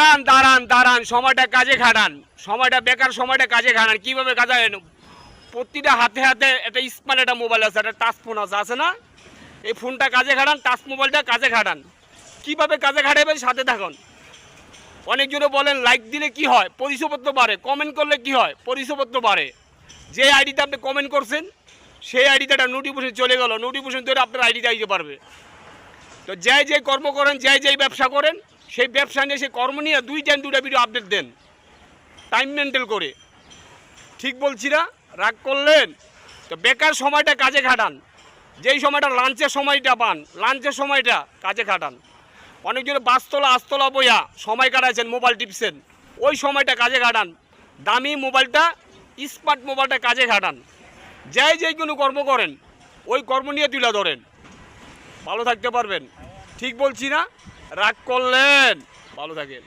দাঁড়ান দাঁড়ান দাঁড়ান, সময়টা কাজে খাটান, সময়টা বেকার সময়টা কাজে খাটান। কীভাবে কাজে, প্রতিটা হাতে হাতে একটা স্মার্ট একটা মোবাইল আছে, একটা টাচ ফোন আছে না? এই ফোনটা কাজে খাটান, টাচ মোবাইলটা কাজে খাটান। কীভাবে কাজে খাটাবেন সাথে থাকুন। অনেকজনে বলেন লাইক দিলে কি হয়, পরিচয়পত্র বাড়ে, কমেন্ট করলে কি হয়, পরিচয়পত্র বাড়ে। যে আইডিতে আপনি কমেন্ট করছেন সেই আইডিতে একটা নোটিফিকেশন চলে গেল, নোটিফিকেশন ধরে আপনার আইডিতে আইতে পারবে। তো যে কর্ম করেন, যে ব্যবসা করেন, সেই ব্যবসা নিয়ে সেই কর্ম নিয়ে দুইটা ভিডিও আপডেট দেন, টাইম মেনটেন করে। ঠিক বলছি না? রাগ করলেন? তো বেকার সময়টা কাজে খাটান। যেই সময়টা লাঞ্চের সময়টা পান, লাঞ্চের সময়টা কাজে খাটান। অনেকজনে বাসতলা আস্তলা বইয়া সময় কাটাইছেন, মোবাইল টিপছেন, ওই সময়টা কাজে খাটান। দামি মোবাইলটা, স্মার্ট মোবাইলটা কাজে খাটান। যেই কোনো কর্ম করেন ওই কর্ম নিয়ে তুলে ধরেন, ভালো থাকতে পারবেন। ঠিক বলছি না? রাগ করলেন? ভালো থাকেন।